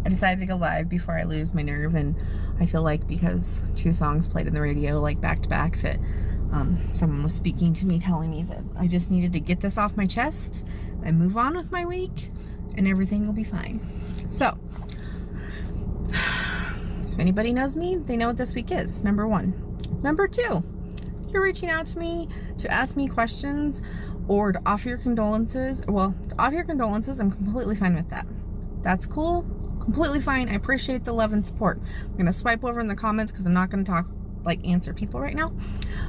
I decided to go live before I lose my nerve, and I feel like because 2 songs played in the radio like back to back that someone was speaking to me, telling me that I just needed to get this off my chest and move on with my week and everything will be fine. So if anybody knows me, they know what this week is, number 1. Number 2, you're reaching out to me to ask me questions or to offer your condolences. Well, to offer your condolences, I'm completely fine with that. That's cool, completely fine. I appreciate the love and support. I'm gonna swipe over in the comments because I'm not gonna answer people right now.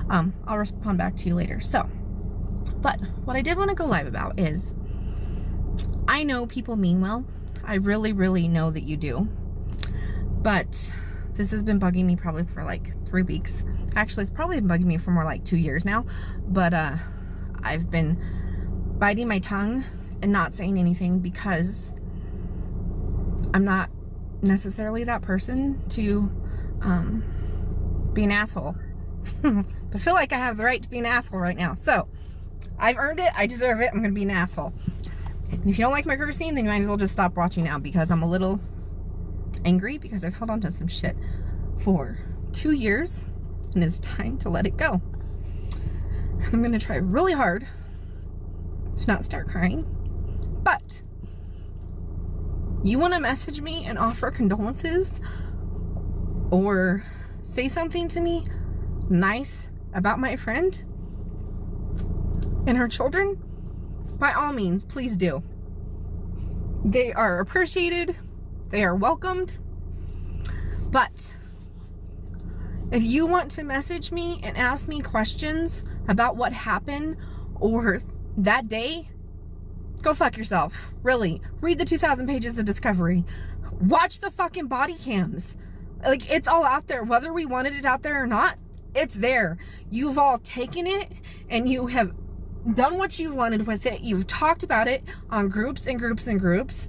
I'll respond back to you later. So, but what I did want to go live about is, I know people mean well. I really, really know that you do. But this has been bugging me probably for like 3 weeks. Actually, it's probably been bugging me for more like 2 years now. But I've been biting my tongue and not saying anything because I'm not necessarily that person to be an asshole. But I feel like I have the right to be an asshole right now. So, I've earned it. I deserve it. I'm going to be an asshole. And if you don't like my cursing, then you might as well just stop watching now, because I'm a little angry because I've held on to some shit for 2 years and it's time to let it go. I'm going to try really hard to not start crying. But you want to message me and offer condolences or say something to me nice about my friend and her children, by all means, please do. They are appreciated. They are welcomed. But if you want to message me and ask me questions about what happened or that day, go fuck yourself. Really. Read the 2,000 pages of Discovery. Watch the fucking body cams. Like, it's all out there. Whether we wanted it out there or not, it's there. You've all taken it and you have done what you wanted with it. You've talked about it on groups and groups and groups.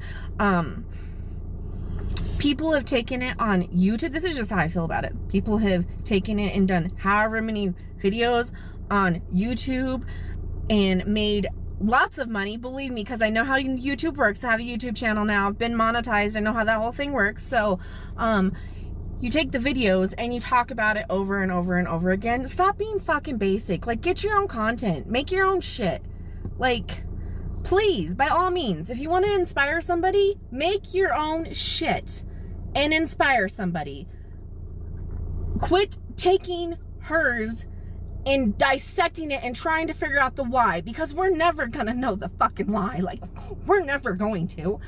People have taken it on YouTube. This is just how I feel about it. People have taken it and done however many videos on YouTube and made lots of money, believe me, because I know how YouTube works. I have a YouTube channel now. I've been monetized. I know how that whole thing works. So, you take the videos and you talk about it over and over and over again. Stop being fucking basic. Like, get your own content. Make your own shit. Like, please, by all means, if you want to inspire somebody, make your own shit and inspire somebody. Quit taking hers and dissecting it and trying to figure out the why, because we're never gonna know the fucking why. Like, we're never going to.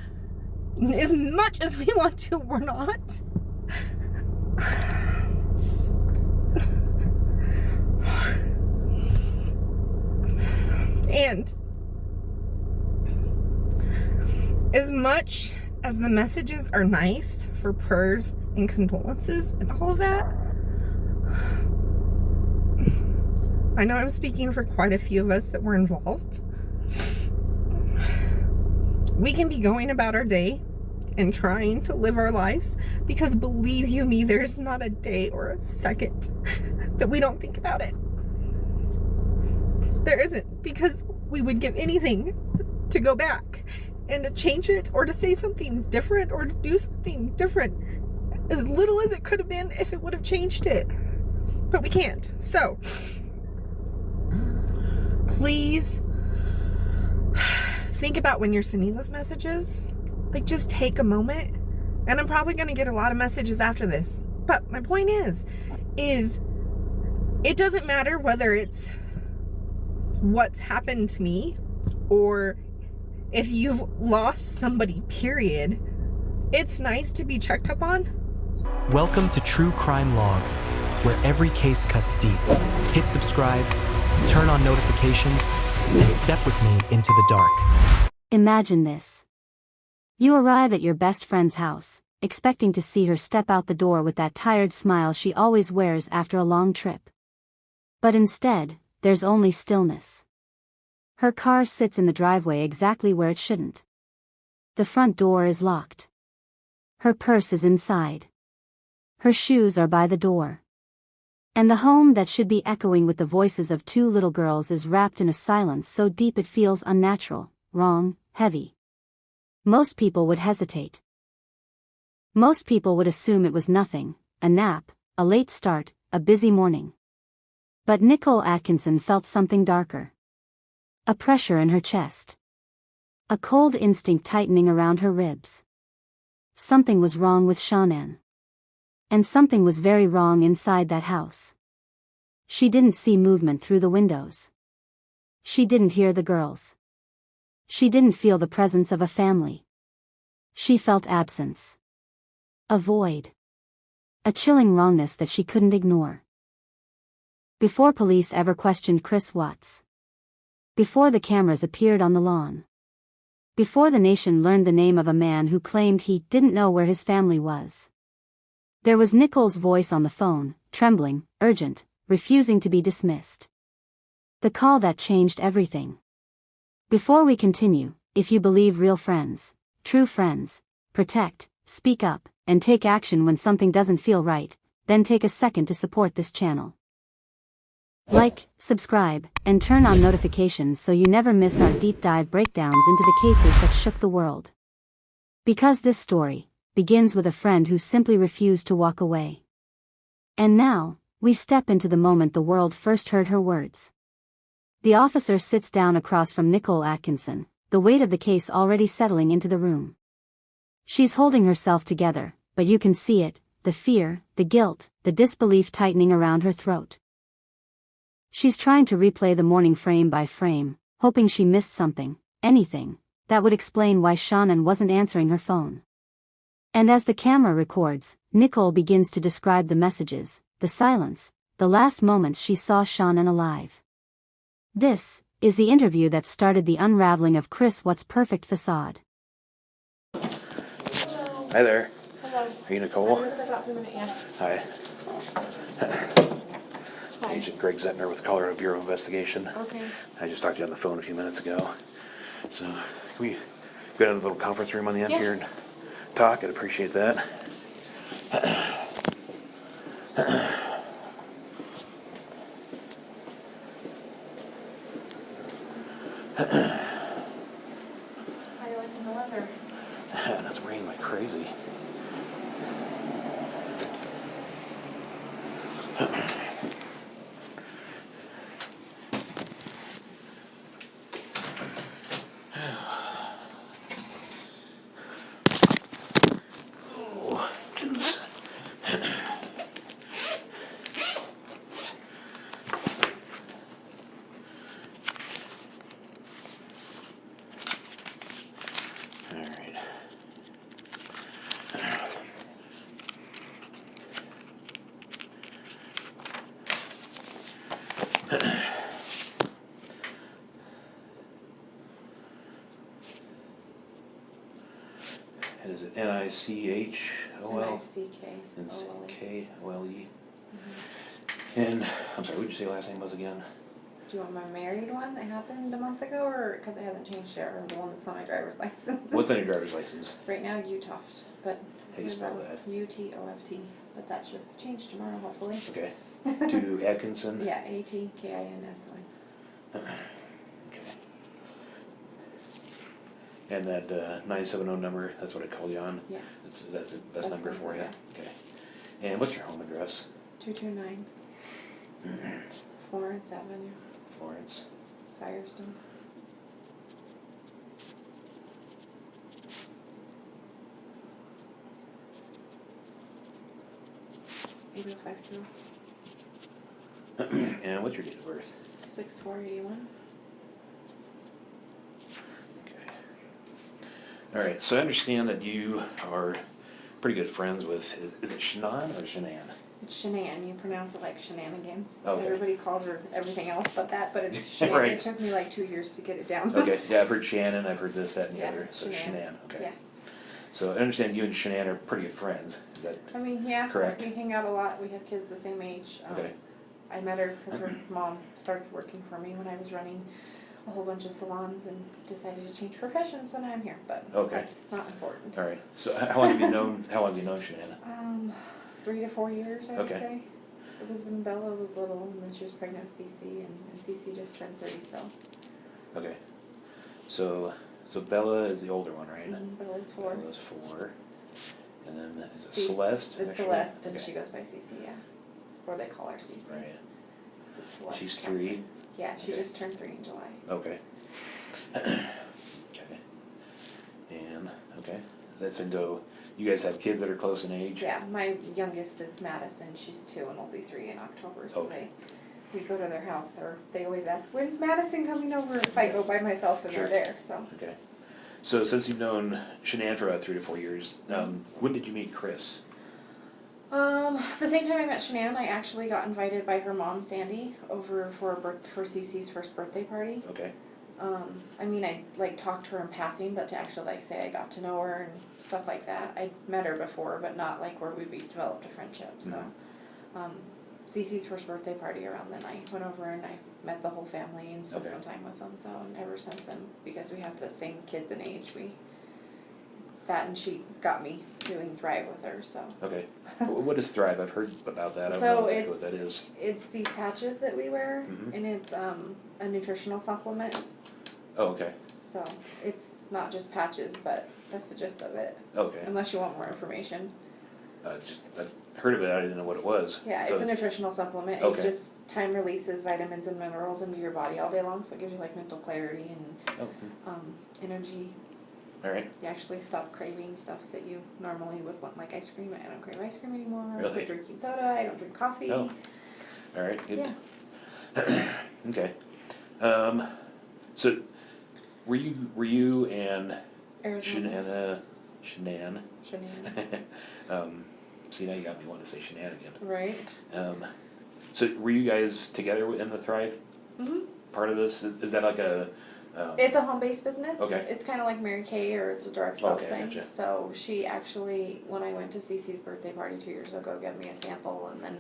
As much as we want to, we're not. And as much as the messages are nice for prayers and condolences and all of that, I know I'm speaking for quite a few of us that were involved. We can be going about our day and trying to live our lives, because believe you me, there's not a day or a second that we don't think about it. There isn't, because we would give anything to go back and to change it, or to say something different, or to do something different, as little as it could have been if it would have changed it. But we can't. So please think about when you're sending those messages. Like, just take a moment. And I'm probably going to get a lot of messages after this. But my point is it doesn't matter whether it's what's happened to me or if you've lost somebody, period. It's nice to be checked up on. Welcome to True Crime Log, where every case cuts deep. Hit subscribe, turn on notifications, and step with me into the dark. Imagine this. You arrive at your best friend's house, expecting to see her step out the door with that tired smile she always wears after a long trip. But instead, there's only stillness. Her car sits in the driveway exactly where it shouldn't. The front door is locked. Her purse is inside. Her shoes are by the door. And the home that should be echoing with the voices of 2 little girls is wrapped in a silence so deep it feels unnatural, wrong, heavy. Most people would hesitate. Most people would assume it was nothing, a nap, a late start, a busy morning. But Nickole Atkinson felt something darker. A pressure in her chest. A cold instinct tightening around her ribs. Something was wrong with Shanann. And something was very wrong inside that house. She didn't see movement through the windows. She didn't hear the girls. She didn't feel the presence of a family. She felt absence. A void. A chilling wrongness that she couldn't ignore. Before police ever questioned Chris Watts. Before the cameras appeared on the lawn. Before the nation learned the name of a man who claimed he didn't know where his family was. There was Nickole's voice on the phone, trembling, urgent, refusing to be dismissed. The call that changed everything. Before we continue, if you believe real friends, true friends, protect, speak up, and take action when something doesn't feel right, then take a second to support this channel. Like, subscribe, and turn on notifications so you never miss our deep dive breakdowns into the cases that shook the world. Because this story begins with a friend who simply refused to walk away. And now, we step into the moment the world first heard her words. The officer sits down across from Nickole Atkinson, the weight of the case already settling into the room. She's holding herself together, but you can see it, the fear, the guilt, the disbelief tightening around her throat. She's trying to replay the morning frame by frame, hoping she missed something, anything, that would explain why Shanann wasn't answering her phone. And as the camera records, Nickole begins to describe the messages, the silence, the last moments she saw Shanann alive. This is the interview that started the unraveling of Chris Watts' perfect facade. Hello. Hi there. Hello. Are you Nickole? I'm gonna step out for a minute, yeah. Hi. Hi. Agent Greg Zettner with Colorado Bureau of Investigation. Okay. I just talked to you on the phone a few minutes ago. So, can we go down to the little conference room on the end here and talk? I'd appreciate that. How are you liking the weather? And it's raining like crazy. Oh, jeez. All right. And is it Nichole? It's Nickole? And, I'm sorry, what did you say last name was again? Do you want my married one that happened a month ago, or because it hasn't changed yet, or the one that's on my driver's license? What's on your driver's license? Right now, Utoft, but How do you spell that? UTOFT, but that should change tomorrow, hopefully. Okay. To Atkinson? Yeah, ATKINSON. Okay. And that 970 number, that's what I called you on? Yeah. That's the best number my for you? cell, Okay. And what's your home address? 229 Florence Avenue, Florence. Firestone. 8052. And what's your date of birth? 6481. Okay. All right, so I understand that you are pretty good friends with, is it Shanann or Shanann? It's Shanann. You pronounce it like shenanigans. Okay. Everybody calls her everything else but that, but it's Shanann. Right. It took me like 2 years to get it down. Okay, yeah, I've heard Shannon, I've heard this, that, and the Yeah, other, so Shanann, okay. Yeah. So I understand you and Shanann are pretty good friends, is that? I mean, yeah. Correct. We hang out a lot. We have kids the same age. Okay. I met her because her mom started working for me when I was running a whole bunch of salons and decided to change professions, so now I'm here. But Okay. that's not important. All right, so how long have you known Shanann? 3 to 4 years, I would Okay. say. It was when Bella was little, and then she was pregnant with Cece, and Cece just turned 3, so. Okay, so Bella is the older one, right? Bella's 4. Bella's 4. And then is it Cece. Celeste? It's actually? Celeste, and Okay. she goes by Cece, yeah. Or they call her Cece. Right. So it's Celeste She's Catherine. 3. Yeah, she Okay. just turned 3 in July. Okay. Okay. And, okay. That's into, you guys have kids that are close in age? Yeah, my youngest is Madison. She's 2 and will be 3 in October. So Okay. we go to their house, or they always ask, "When's Madison coming over?" If I go by myself and Sure. they're there. So Okay. So since you've known Shanann for about 3 to 4 years, when did you meet Chris? the same time I met Shanann, I actually got invited by her mom, Sandy, over for Cece's first birthday party. Okay. I mean, I like talked to her in passing, but to actually like say I got to know her and stuff like that. I met her before, but not like where we developed a friendship. So, Cece's first birthday party around then, I went over and I met the whole family and spent Okay. some time with them. So, and ever since then, because we have the same kids in age, and she got me doing Thrive with her. So. Okay. What is Thrive? I've heard about that. I don't So know exactly what that is. It's these patches that we wear, Mhm. and it's a nutritional supplement. Oh, okay. So it's not just patches, but that's the gist of it. Okay. Unless you want more information. I've heard of it. I didn't know what it was. Yeah, So- it's a nutritional supplement. Okay. It just time releases vitamins and minerals into your body all day long, so it gives you like mental clarity and Oh, energy. all right. You actually stop craving stuff that you normally would want, like ice cream. I don't crave ice cream anymore. I Really? quit drinking soda. I don't drink coffee. Oh. All right. Good. Yeah. Okay. So were you and Arizona. Shanann? See, now you got me wanting to say Shenanigans. Right. So were you guys together in the Thrive Mhm. part of this? Is that like a? It's a home-based business. Okay. It's kind of like Mary Kay, or it's a direct sales Okay, thing. gotcha. So she actually, when I went to Cece's birthday party 2 years ago, gave me a sample, and then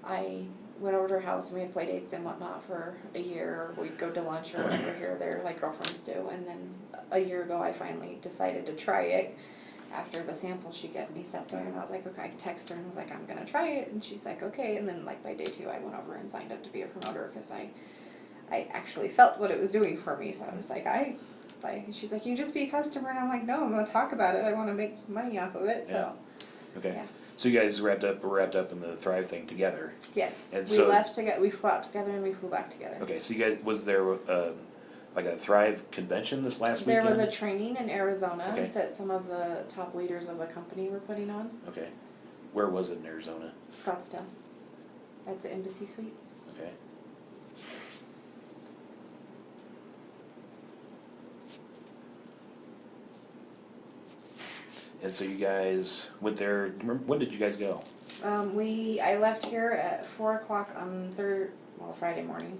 I went over to her house and we had play dates and whatnot for a year. We'd go to lunch or whatever here or there, like girlfriends do. And then a year ago, I finally decided to try it. After the sample she gave me, sat there and I was like, okay, I texted her and was like, I'm gonna try it, and she's like, okay. And then like by day 2, I went over and signed up to be a promoter because I actually felt what it was doing for me. So I was like, she's like, you just be a customer, and I'm like, no, I'm gonna talk about it. I want to make money off of it. So Okay. yeah. So you guys were wrapped up in the Thrive thing together. Yes, And we so- left together. We flew out together and we flew back together. Okay. So you guys, was there like a Thrive convention this last There weekend? was a training in Arizona Okay. that some of the top leaders of the company were putting on. Okay. Where was it in Arizona? Scottsdale, at the Embassy Suites. Okay. And so you guys went there. When did you guys go? I left here at 4 o'clock on Friday morning,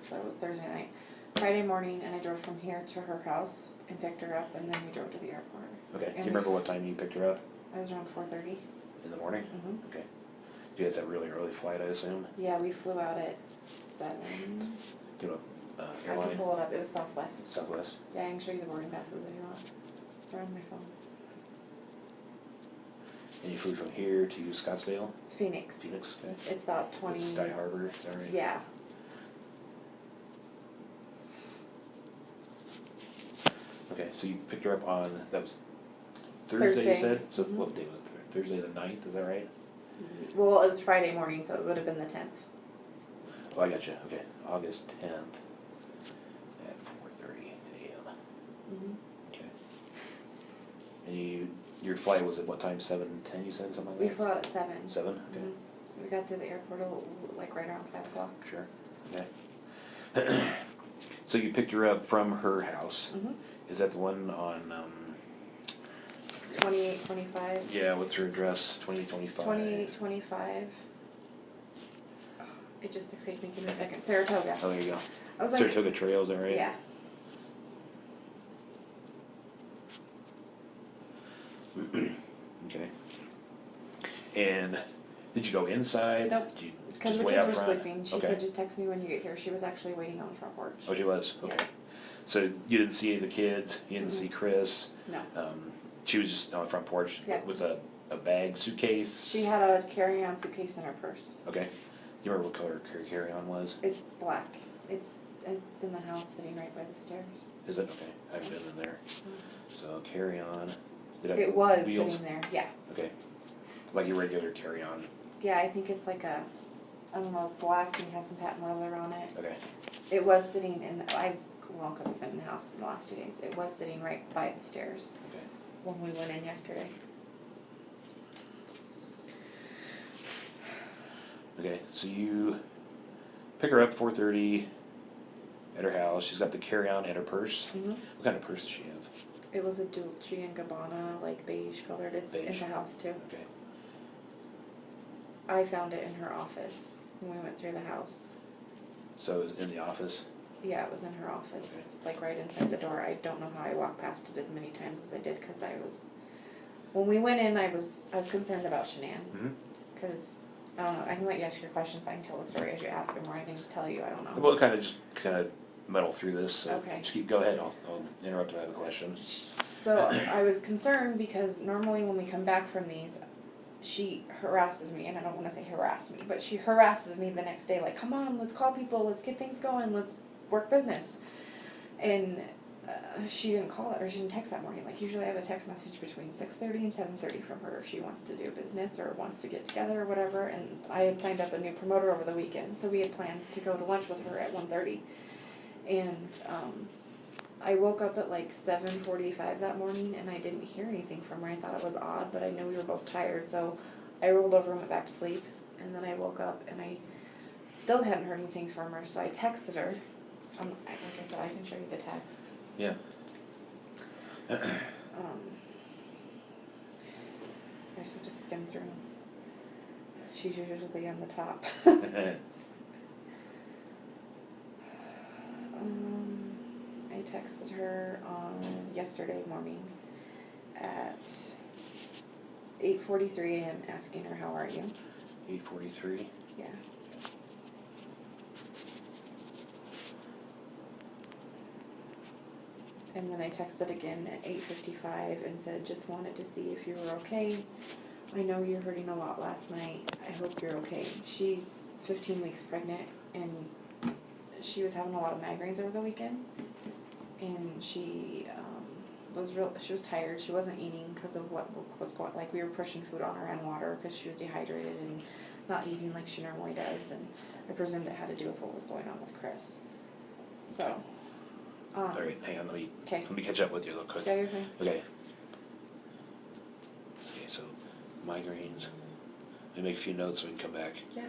so it was Thursday night. Friday morning, and I drove from here to her house and picked her up, and then we drove to the airport. Okay. Do And you remember what time you picked her up? I was around 4:30. In the morning? Mhm. Okay. You guys have a really early flight, I assume? Yeah, we flew out at 7. Do you know, I can airline? pull it up. It was Southwest. Southwest? Yeah, I can show you the boarding passes if you want. They're on my phone. And you flew from here to Scottsdale? Phoenix. Phoenix, okay. It's about 20. It's Sky Harbor, is that right? Yeah. Okay, so you picked her up on, that was Thursday, Thursday. you said? So Mhm. what day was it? Thursday the 9th, is that right? Well, it was Friday morning, so it would have been the 10th. Oh, I got you. Okay, August 10th at 4:30 a.m. Mm-hmm. Okay. And your flight was at what time? 7:10, you said, something like We that? flew out at 7. 7? Okay, Mhm. So we got to the airport like right around 5 o'clock. sure. Okay. So you picked her up from her house. Mm-hmm. Is that the one on, 2825. yeah, what's her address? 2025? 2825. It just escaped me. Give me a second. Saratoga. Oh, there you go. I was like, Saratoga Trail, is that right? yeah. Okay. And did you go inside? Nope. Did you Because just the wait kids out were front? sleeping. She Okay. said, just text me when you get here. She was actually waiting on the front porch. Oh, she was? Okay. Yeah. So you didn't see any of the kids? You didn't Mhm. see Chris? No. She was just on the front porch Yeah. with a bag, suitcase? She had a carry-on suitcase in her purse. Okay. You remember what color her carry-on was? It's black. It's in the house, sitting right by the stairs. Is it? Okay. I haven't been in there. So carry-on. Did It was wheels? sitting there, yeah. Okay. Like your regular carry-on? Yeah, I think it's like a, I don't know, it's black and has some patent leather on it. Okay. It was sitting in, well, because I've been in the house in the last 2 days, it was sitting right by the stairs Okay. when we went in yesterday. Okay, so you pick her up 4:30 at her house. She's got the carry-on and her purse. Mm-hmm. What kind of purse does she have? It was a Dolce & Gabbana, like beige colored. It's in Beige. the house too. Okay. I found it in her office when we went through the house. So it's in the office? Yeah, it was in her office, Okay. like right inside the door. I don't know how I walked past it as many times as I did, because when we went in, I was concerned about Shanann, Mm-hmm. because, I don't know, I can let you ask your questions, I can tell the story as you ask them, or I can just tell you, I don't know. We'll kind of muddle through this, so Okay. just go ahead, I'll interrupt if I have a question. So I was concerned because normally when we come back from these, she harasses me, and I don't want to say harass me, but she harasses me the next day, like, come on, let's call people, let's get things going, let's work business. And she didn't call it, or she didn't text that morning. Like, usually I have a text message between 6:30 and 7:30 from her if she wants to do business or wants to get together or whatever. And I had signed up a new promoter over the weekend, so we had plans to go to lunch with her at 1:30. And I woke up at like 7:45 that morning, and I didn't hear anything from her. I thought it was odd, but I knew we were both tired, so I rolled over and went back to sleep. And then I woke up, and I still hadn't heard anything from her, so I texted her. Like I said, I can show you the text. Yeah. I just have to skim through. She's usually on the top. I texted her on yesterday morning at 8:43 a.m. asking her, how are you? 8:43. Yeah. And then I texted again at 8:55 and said, just wanted to see if you were okay. I know you're hurting a lot last night. I hope you're okay. She's 15 weeks pregnant, and she was having a lot of migraines over the weekend. And she she was tired. She wasn't eating because of what was going, like we were pushing food on her and water because she was dehydrated and not eating like she normally does. And I presumed it had to do with what was going on with Chris. So. All right, hang on, let me catch up with you real quick. Yeah, you're fine. Okay. Okay, so migraines. Let me make a few notes so we can come back. Yeah.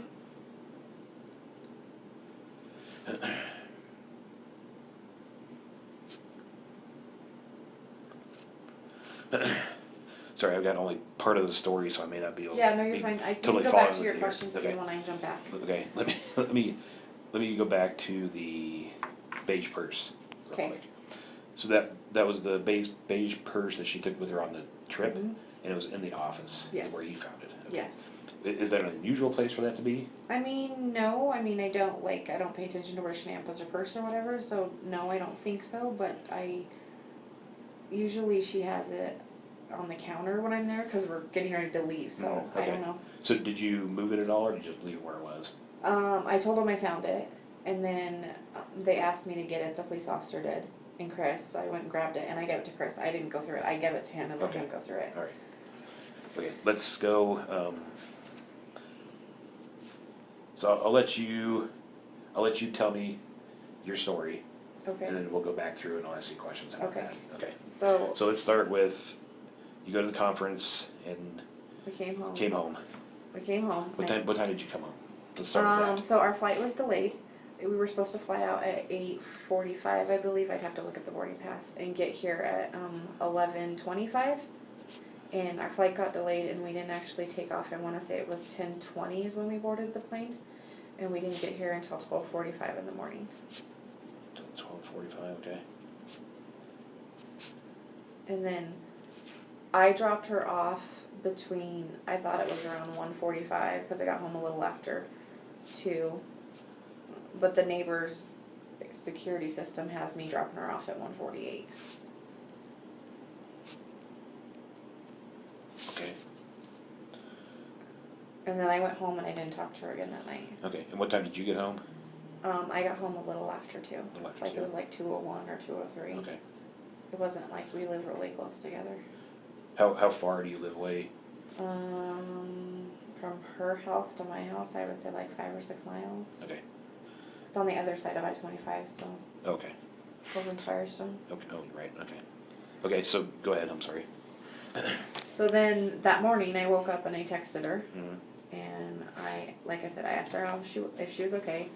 Sorry, I've got only part of the story, so I may not be able. Yeah, no, you're fine. I can totally go back following to your with you. questions if Okay. you want. I can jump back. Okay, let me go back to the beige purse real Okay. quick. So that was the beige purse that she took with her on the trip, Mhm. and it was in the office. Yes. Where you found it. Okay. Yes. Is that an unusual place for that to be? I mean, no. I mean, I don't pay attention to where Shanann puts her purse or whatever. So no, I don't think so. But usually she has it on the counter when I'm there because we're getting ready to leave. So Okay. I don't know. So did you move it at all, or did you just leave it where it was? I told them I found it, and then they asked me to get it. The police officer did, and Chris. So I went and grabbed it, and I gave it to Chris. I didn't go through it. I gave it to him and let him go through it. All right. Okay, let's go. So I'll let you tell me your story, Okay. and then we'll go back through and I'll ask you questions about Okay. that. Okay. So So let's start with, you go to the conference and we came home. came home. We came home. What time did you come home? Let's start with that. So our flight was delayed. We were supposed to fly out at 8:45, I believe. I'd have to look at the boarding pass and get here at 11:25. And our flight got delayed, and we didn't actually take off. I want to say it was 10:20 is when we boarded the plane, and we didn't get here until 12:45 in the morning. 12:45. Okay. And then I dropped her off between, I thought it was around 1:45 because I got home a little after 2. But the neighbor's security system has me dropping her off at 1:48. Okay. And then I went home and I didn't talk to her again that night. Okay. And what time did you get home? I got home a little after 2. little after Like 2. it was like 2:01 or 2:03. Okay. It wasn't like we live really close together. How far do you live away? From her house to my house, I would say like 5 or 6 miles. Okay. It's on the other side of I-25, so Okay. over in Firestone. Okay. Oh, right. Okay. Okay. So go ahead. I'm sorry. So then that morning I woke up and I texted her, Mhm. and like I said, I asked her if she was okay,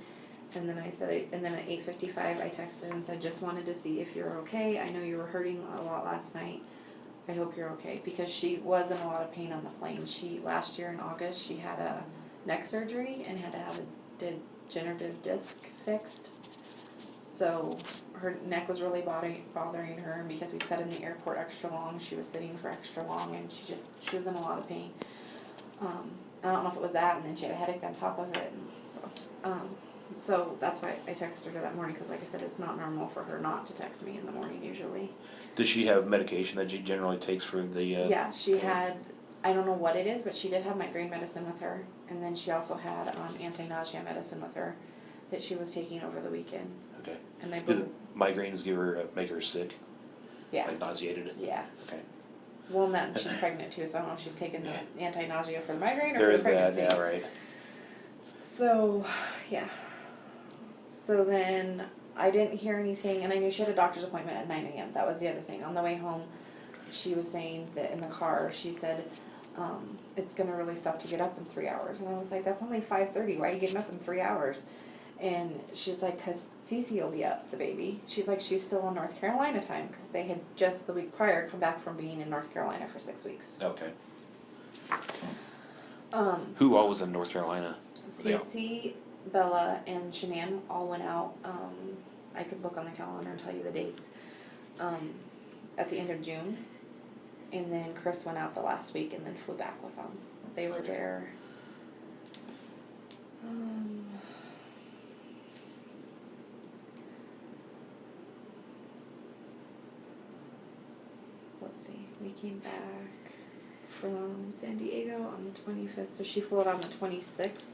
and then and then at 8:55 I texted and said, just wanted to see if you're okay. I know you were hurting a lot last night. I hope you're okay, because she was in a lot of pain on the plane. Last year in August, she had a neck surgery and had to have a degenerative disc fixed. So her neck was really bothering her, and because we'd sat in the airport extra long, she was sitting for extra long, and she was in a lot of pain. I don't know if it was that, and then she had a headache on top of it, and so that's why I texted her that morning, because like I said, it's not normal for her not to text me in the morning usually. Does she have medication that she generally takes for the? Yeah, she had, I don't know what it is, but she did have migraine medicine with her, and then she also had anti-nausea medicine with her that she was taking over the weekend. Okay. And they Do the migraines make her sick? yeah. Like nauseated? Yeah. Okay. Well, and then she's pregnant too, so I don't know if she's taking the anti-nausea for the migraine or There for is the that, pregnancy. yeah, right. So, yeah. So then I didn't hear anything, and I knew she had a doctor's appointment at 9 a.m. That was the other thing. On the way home, she was saying that in the car, she said, it's going to really suck to get up in 3 hours. And I was like, that's only 5:30. Why are you getting up in 3 hours? And she's like, because Cece will be up, the baby. She's like, she's still in North Carolina time, because they had just the week prior come back from being in North Carolina for 6 weeks. Okay. Who all was in North Carolina? Cece, Bella, and Shanann all went out. I could look on the calendar and tell you the dates. At the end of June. And then Chris went out the last week and then flew back with them. They were there. Let's see. We came back from San Diego on the 25th. So she flew out on the 26th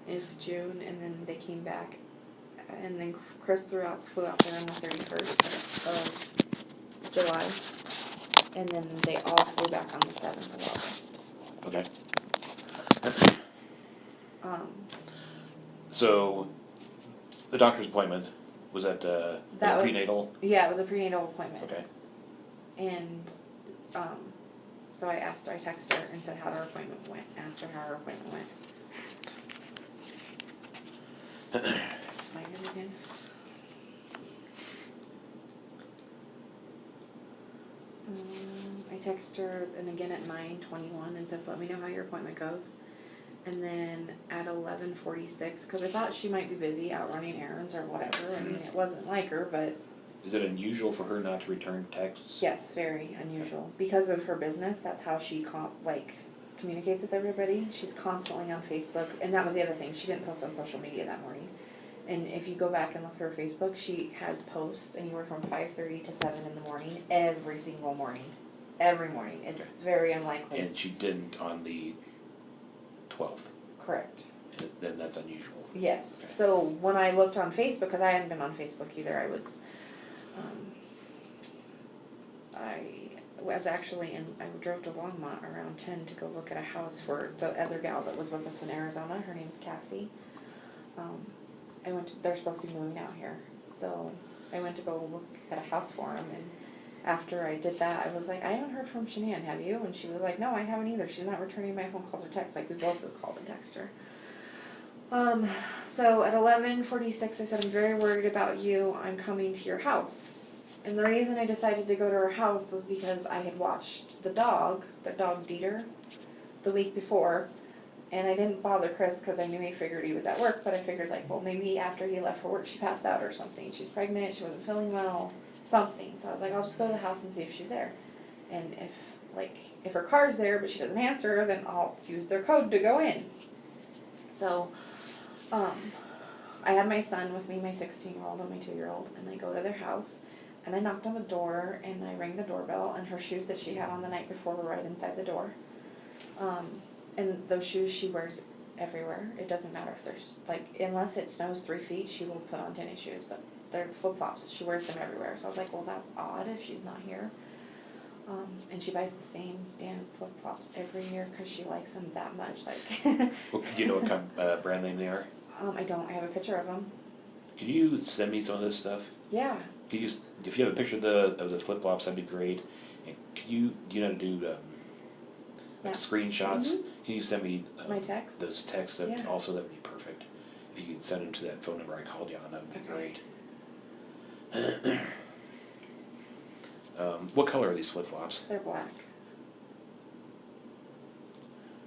of June, and then they came back. And then Chris flew out there on the 31st of July. And then they all flew back on the 7th of August. Okay. So the doctor's appointment was at prenatal? Yeah, it was a prenatal appointment. Okay. And so I texted her and said how her appointment went. Asked her how her appointment went. Find it again. I texted her and again at 9:21 and said, let me know how your appointment goes. And then at 11:46, because I thought she might be busy out running errands or whatever. I mean, it wasn't like her, but... Is it unusual for her not to return texts? Yes, very unusual. Because of her business, that's how she communicates with everybody. She's constantly on Facebook. And that was the other thing. She didn't post on social media that morning. And if you go back and look through her Facebook, she has posts anywhere from 5:30 to 7 in the morning, every single morning. Every morning. It's very unlikely. And she didn't on the 12th? Correct. Then that's unusual. Yes. Okay. So when I looked on Facebook, because I hadn't been on Facebook either, I was actually I drove to Longmont around 10 to go look at a house for the other gal that was with us in Arizona. Her name's Cassie. They're supposed to be moving out here. So I went to go look at a house for them, and after I did that, I was like, I haven't heard from Shanann, have you? And she was like, no, I haven't either. She's not returning my phone calls or texts. Like, we both have called and texted her. So at 11:46, I said, I'm very worried about you. I'm coming to your house. And the reason I decided to go to her house was because I had watched the dog Dieter, the week before. And I didn't bother Chris because I knew he figured he was at work. But I figured, well, maybe after he left for work, she passed out or something. She's pregnant. She wasn't feeling well. Something. So I was like, I'll just go to the house and see if she's there. And if her car's there but she doesn't answer, then I'll use their code to go in. So I had my son with me, my 16-year-old and my 2-year-old, and I go to their house and I knocked on the door and I rang the doorbell, and her shoes that she had on the night before were right inside the door. And those shoes she wears everywhere. It doesn't matter if there's unless it snows 3 feet, she will put on tennis shoes, but they're flip-flops. She wears them everywhere. So I was like, well, that's odd if she's not here. And she buys the same damn flip-flops every year because she likes them that much. Like, Well, do you know what kind of brand name they are? I don't. I have a picture of them. Can you send me some of this stuff? Yeah. Can you, if you have a picture of the flip flops, that'd be great. And do you know how to do like screenshots? Mhm. Can you send me My text? those texts? That Yeah. also that would be perfect. If you could send them to that phone number I called you on, that would be great. What color are these flip flops? They're black.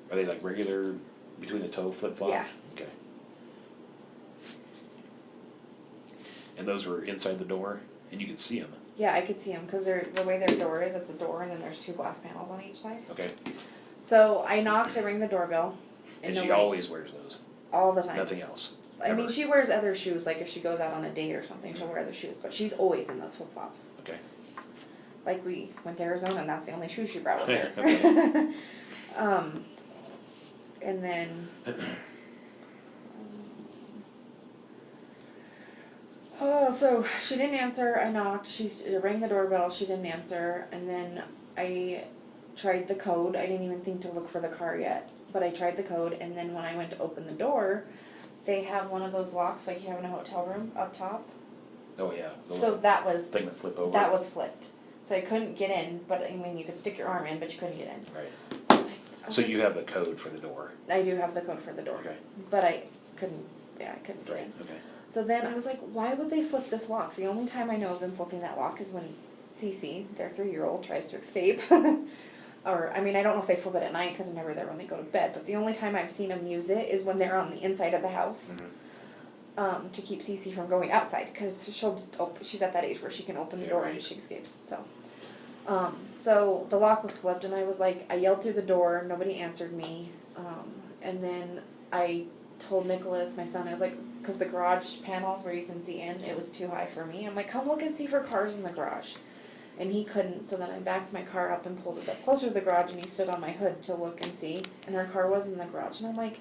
Are they like regular between the toe flip flop? Yeah. Okay. And those were inside the door, and you could see them. Yeah, I could see them because the way their door is, it's a door and then there's 2 glass panels on each side. Okay. So I knocked, I rang the doorbell. And she nobody- always wears those. all the time. Nothing else. I mean, ever. she wears other shoes, like if she goes out on a date or something, she'll wear other shoes, but she's always in those flip flops. Okay. Like we went to Arizona and that's the only shoes she brought with her. Okay. And then, oh, so she didn't answer. I knocked. She rang the doorbell. She didn't answer. And then I tried the code. I didn't even think to look for the car yet, but I tried the code. And then when I went to open the door, they have one of those locks like you have in a hotel room up top. Oh yeah. The So that was thing that flip over. that was flipped. So I couldn't get in, but I mean you could stick your arm in, but you couldn't get in. Right. So I was like, So you have the code for the door. I do have the code for the door, Okay. but I couldn't. Yeah, I couldn't get Right. in. Okay. So then I was like, why would they flip this lock? The only time I know of them flipping that lock is when Cece, their 3-year-old, tries to escape. Or, I mean, I don't know if they flip it at night because I'm never there when they go to bed, but the only time I've seen them use it is when they're on the inside of the house. Mm-hmm. To keep Cece from going outside because she's at that age where she can open the Yeah, door right. and she escapes. So the lock was flipped and I was like, I yelled through the door, nobody answered me, and then I told Nicholas, my son, I was like, because the garage panels where you can see in, it was too high for me. I'm like, come look and see for cars in the garage, and he couldn't. So then I backed my car up and pulled it up closer to the garage, and he stood on my hood to look and see, and her car was in the garage, and I'm like,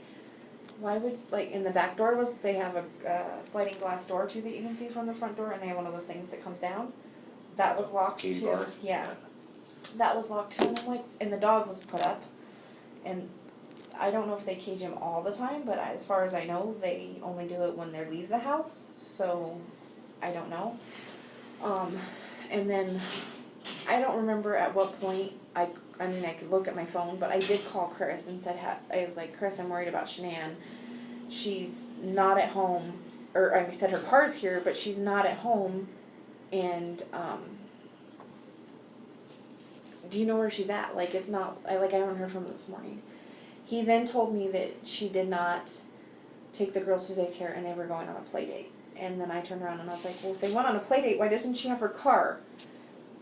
why would, like, in the back door they have a sliding glass door too that you can see from the front door, and they have one of those things that comes down. That was locked Key too. bar? Yeah. That was locked too, and I'm like, and the dog was put up, and I don't know if they cage him all the time, but as far as I know, they only do it when they leave the house, so I don't know. And then, I don't remember at what point, I mean, I could look at my phone, but I did call Chris and said, I was like, Chris, I'm worried about Shanann. She's not at home, or I said her car's here, but she's not at home, and, do you know where she's at? Like, it's not, I haven't heard from her this morning. He then told me that she did not take the girls to daycare and they were going on a play date. And then I turned around and I was like, well, if they went on a play date, why doesn't she have her car?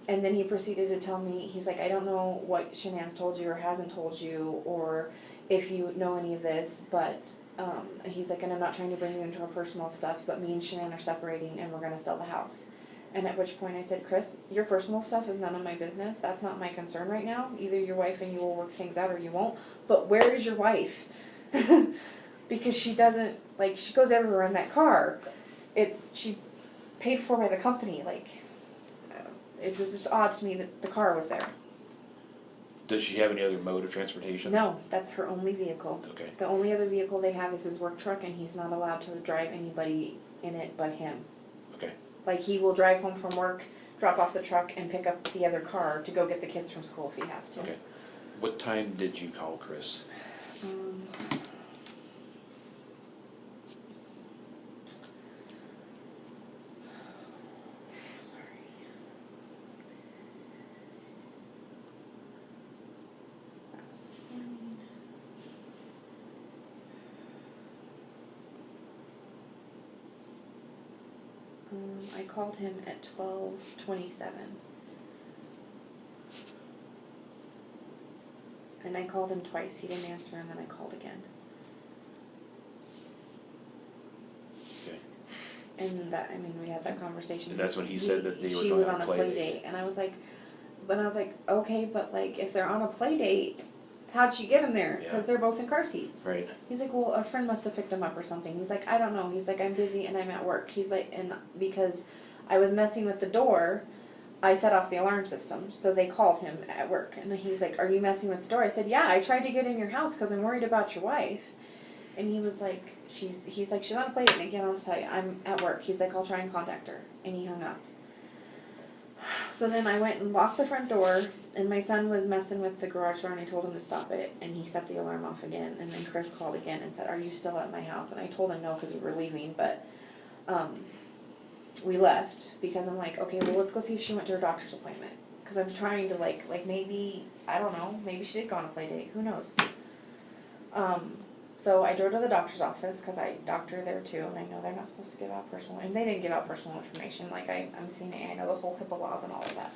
And then he proceeded to tell me, he's like, I don't know what Shanann's told you or hasn't told you, or if you know any of this, but he's like, and I'm not trying to bring you into our personal stuff, but me and Shanann are separating and we're going to sell the house. And at which point I said, Chris, your personal stuff is none of my business. That's not my concern right now. Either your wife and you will work things out or you won't. But where is your wife? Because she doesn't, like, she goes everywhere in that car. She's paid for by the company. Like, it was just odd to me that the car was there. Does she have any other mode of transportation? No, that's her only vehicle. Okay. The only other vehicle they have is his work truck, and he's not allowed to drive anybody in it but him. Okay. Like, he will drive home from work, drop off the truck, and pick up the other car to go get the kids from school if he has to. Okay. What time did you call Chris? I called him at 12:27. And I called him twice. He didn't answer, and then I called again. Okay. And that, I mean, we had that conversation. And that's when he said that they were she going was on a play date. And I was like, okay, but like, if they're on a play date, how'd she get him there? Yeah. Because they're both in car seats. Right. He's like, well, a friend must have picked him up or something. He's like, I don't know. He's like, I'm busy and I'm at work. He's like, and because I was messing with the door, I set off the alarm system, so they called him at work, and he's like, "Are you messing with the door?" I said, "Yeah, I tried to get in your house because I'm worried about your wife." And he was like, he's like, "She's on a plate, and I can't know to tell you, I'm at work." He's like, "I'll try and contact her," and he hung up. So then I went and locked the front door, and my son was messing with the garage door, and I told him to stop it, and he set the alarm off again. And then Chris called again and said, "Are you still at my house?" And I told him no, because we were leaving, but we left because I'm like, okay, well, let's go see if she went to her doctor's appointment, because I'm trying to like maybe, I don't know, maybe she did go on a play date, who knows. So I drove to the doctor's office because I doctor there too, and I know they're not supposed to give out personal, and they didn't give out personal information. Like I'm CNA, I know the whole HIPAA laws and all of that.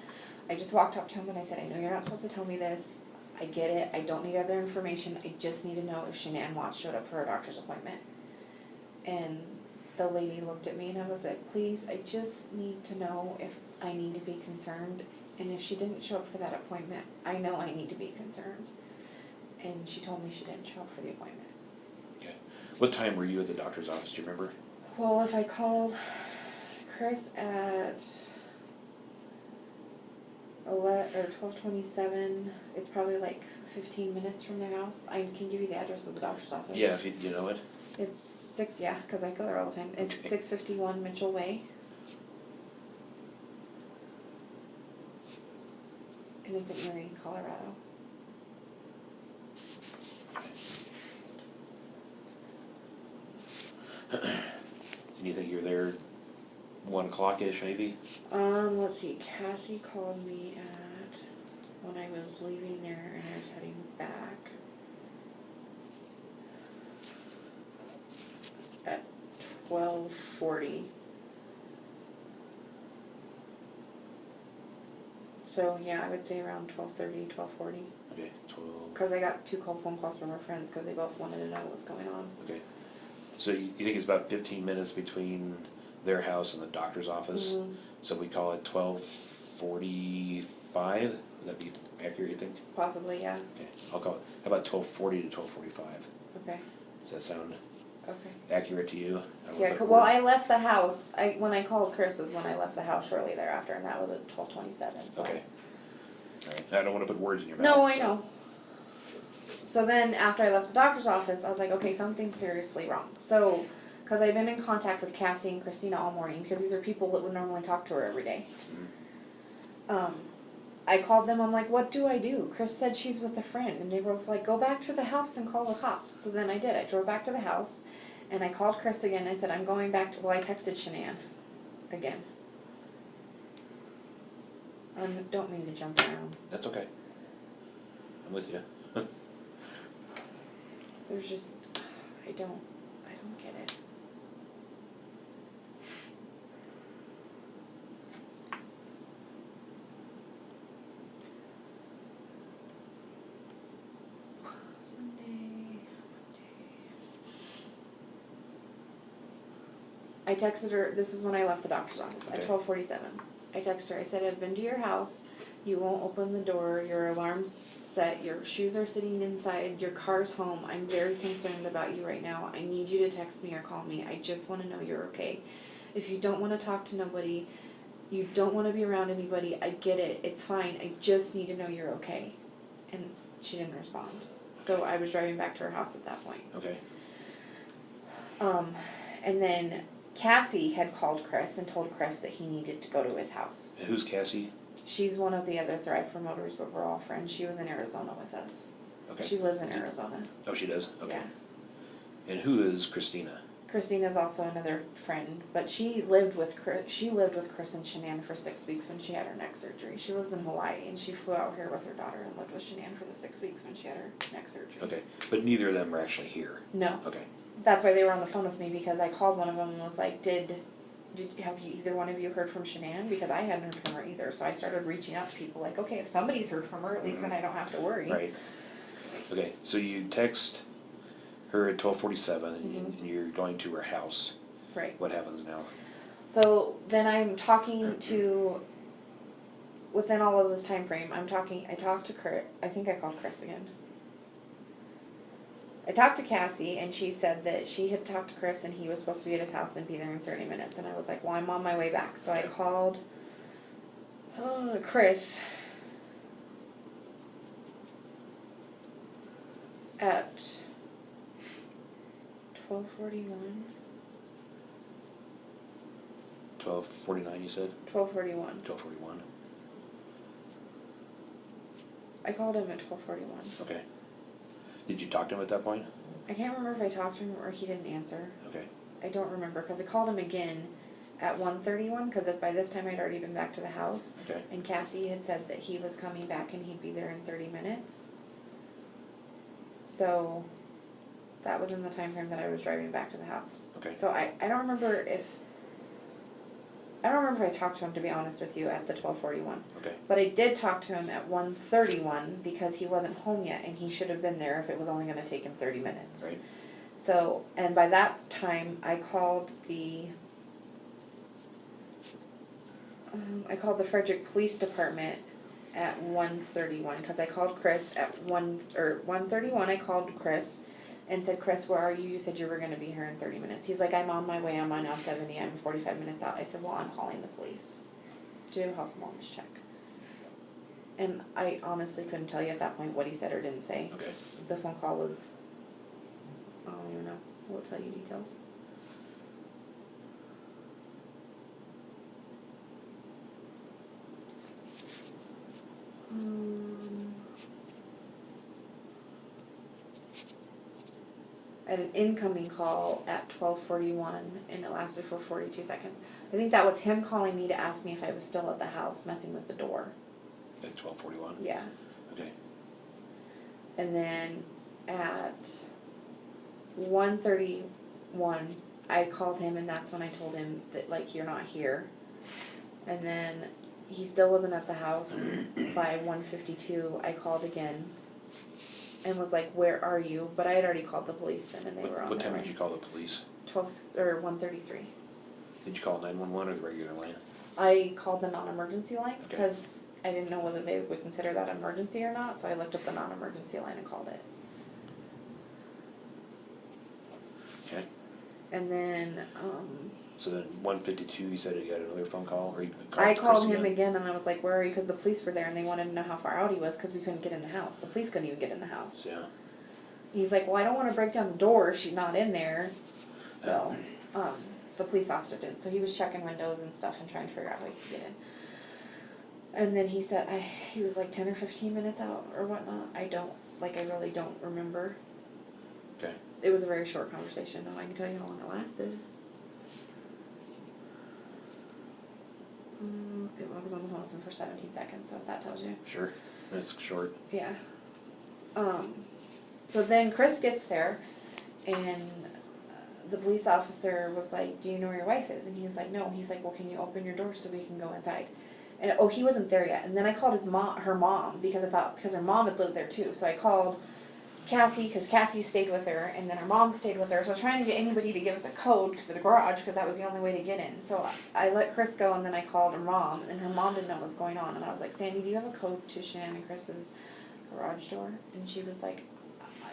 I just walked up to him and I said, "I know you're not supposed to tell me this. I get it. I don't need other information. I just need to know if Shanann Watts showed up for her doctor's appointment." And the lady looked at me and I was like, "Please, I just need to know if I need to be concerned. And if she didn't show up for that appointment, I know I need to be concerned." And she told me she didn't show up for the appointment. Okay. What time were you at the doctor's office, do you remember? Well, if I called Chris at 12:27, it's probably like 15 minutes from their house. I can give you the address of the doctor's office. Yeah, if you know it. It's 6, yeah, because I go there all the time. It's Okay. 651 Mitchell Way. And it's in Erie, Colorado. And you think you're there 1 o'clock-ish, maybe? Let's see. Cassie called me when I was leaving there and I was heading back at 12:40. So yeah, I would say around 12:30, 12:40. Okay, 12. Because I got 2 phone calls from our friends because they both wanted to know what was going on. Okay. So you think it's about 15 minutes between their house and the doctor's office? Mhm. So we call it 12:45? Would that be accurate, you think? Possibly, yeah. Okay, I'll call it, how about 12:40 to 12:45? Okay. Does that sound Okay. accurate to you? Yeah, well, I left the house, when I called Chris is when I left the house shortly thereafter, and that was at 12:27, so. Okay. All right, I don't want to put words in your mouth. No, I so- know. So then, after I left the doctor's office, I was like, okay, something's seriously wrong. So, because I've been in contact with Cassie and Christina all morning, because these are people that would normally talk to her every day. I called them, I'm like, "What do I do?" Chris said she's with a friend, and they were both like, "Go back to the house and call the cops." So then I did. I drove back to the house, and I called Chris again. I said, "I'm going back to," well, I texted Shanann again. I don't mean to jump around. That's okay. I'm with you. There's just, I don't get it. Sunday, I texted her, this is when I left the doctor's office, at Okay. 12:47. I texted her, I said, "I've been to your house, you won't open the door, your alarm's set, your shoes are sitting inside, your car's home, I'm very concerned about you right now, I need you to text me or call me, I just want to know you're okay. If you don't want to talk to nobody, you don't want to be around anybody, I get it, it's fine, I just need to know you're okay." And she didn't respond. So I was driving back to her house at that point. Okay. And then Cassie had called Chris and told Chris that he needed to go to his house. And who's Cassie? She's one of the other Thrive promoters, but we're all friends. She was in Arizona with us. Okay. She lives in Arizona. Oh, she does? Okay. Yeah. And who is Christina? Christina's also another friend, but she lived with Chris and Shanann for 6 weeks when she had her neck surgery. She lives in Hawaii, and she flew out here with her daughter and lived with Shanann for the 6 weeks when she had her neck surgery. Okay. But neither of them are actually here? No. Okay. That's why they were on the phone with me, because I called one of them and was like, have you, either one of you heard from Shanann? Because I hadn't heard from her either. So I started reaching out to people like, okay, if somebody's heard from her, at least then I don't have to worry. Right. Okay, so you text her at 12:47 and you're going to her house. Right. What happens now? So then I'm talking to, within all of this time frame, I talked to Chris, I think I called Chris again. I talked to Cassie, and she said that she had talked to Chris and he was supposed to be at his house and be there in 30 minutes. And I was like, well, I'm on my way back. So I called Chris at 12:41. 12:49 you said? 12:41. 12:41. I called him at 12:41. Okay. Did you talk to him at that point? I can't remember if I talked to him or he didn't answer. Okay. I don't remember because I called him again at 1:31 because by this time I'd already been back to the house. Okay. And Cassie had said that he was coming back and he'd be there in 30 minutes. So that was in the time frame that I was driving back to the house. Okay. So I don't remember if I talked to him, to be honest with you, at the 12:41. Okay. But I did talk to him at 1:31 because he wasn't home yet and he should have been there if it was only going to take him 30 minutes. Right. So, and by that time I called the Frederick Police Department at 1:31 because I called Chris at 1:31. I called Chris and said, Chris, where are you? You said you were going to be here in 30 minutes. He's like, I'm on my way. I'm on out 70. I'm 45 minutes out. I said, well, I'm calling the police to do a health and wellness check. And I honestly couldn't tell you at that point what he said or didn't say. Okay. The phone call was, I don't even know. We'll tell you details. I had an incoming call at 12:41 and it lasted for 42 seconds. I think that was him calling me to ask me if I was still at the house messing with the door. At 12:41? Yeah. Okay. And then at 1:31 I called him and that's when I told him that, like, you're not here. And then he still wasn't at the house. By 1:52 I called again and was like, where are you? But I had already called the police then and they were on What their time way. did you call the police? 1:33. Did you call 911 or the regular line? I called the non-emergency line Okay. because I didn't know whether they would consider that emergency or not, so I looked up the non-emergency line and called it. Okay. And then So then 1:52 you said you got another phone call? Or you I Chris called him again and I was like, where are you? Because the police were there and they wanted to know how far out he was because we couldn't get in the house. The police couldn't even get in the house. Yeah. He's like, well, I don't want to break down the door if she's not in there. So the police officer didn't. So he was checking windows and stuff and trying to figure out how he could get in. And then he said, he was like 10 or 15 minutes out or whatnot. I really don't remember. Okay. It was a very short conversation, though. I can tell you how long it lasted. I was on the phone with him for 17 seconds, so if that tells you. Sure. That's short. Yeah. So then Chris gets there, and the police officer was like, do you know where your wife is? And he's like, no. He's like, well, can you open your door so we can go inside? And he wasn't there yet. And then I called her mom, because her mom had lived there too. So I called Cassie, because Cassie stayed with her, and then her mom stayed with her. So I was trying to get anybody to give us a code for the garage, because that was the only way to get in. So I let Chris go, and then I called her mom, and her mom didn't know what was going on. And I was like, Sandy, do you have a code to Shanann and Chris's garage door? And she was like,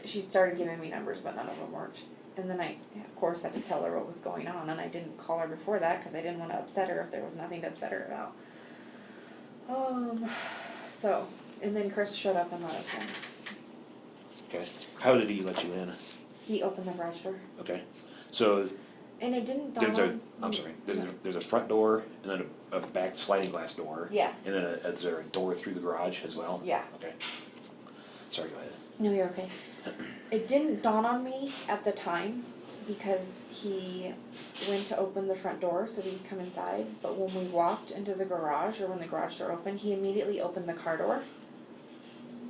she started giving me numbers, but none of them worked. And then I, of course, had to tell her what was going on, and I didn't call her before that, because I didn't want to upset her if there was nothing to upset her about. So, and then Chris showed up and let us in. Okay. How did he let you in? He opened the garage door. Okay. So And it didn't dawn on... I'm sorry. There's a front door and then a back sliding glass door. Yeah. And then is there a door through the garage as well? Yeah. Okay. Sorry, go ahead. No, you're okay. It didn't dawn on me at the time because he went to open the front door so we could come inside. But when we walked into the garage, or when the garage door opened, he immediately opened the car door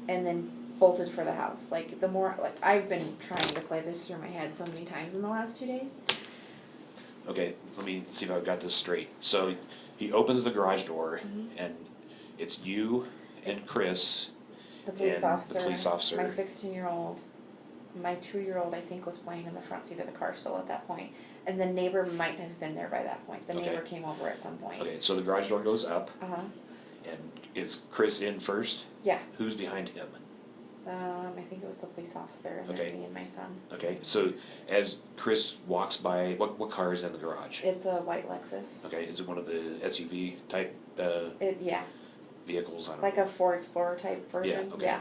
and then bolted for the house. I've been trying to play this through my head so many times in the last 2 days. Okay, let me see if I've got this straight. So he opens the garage door, and it's you and Chris. The police And officer, the police officer. my 16-year-old, my 2-year-old, I think, was playing in the front seat of the car still at that point. And the neighbor might have been there by that point. The neighbor came over at some point. Okay, so the garage door goes up, Uh-huh. and is Chris in first? Yeah. Who's behind him? I think it was the police officer and Okay. then me and my son. Okay, so as Chris walks by, what car is in the garage? It's a white Lexus. Okay, is it one of the SUV type Yeah, vehicles, I don't like know. a Ford Explorer type version. okay. Yeah.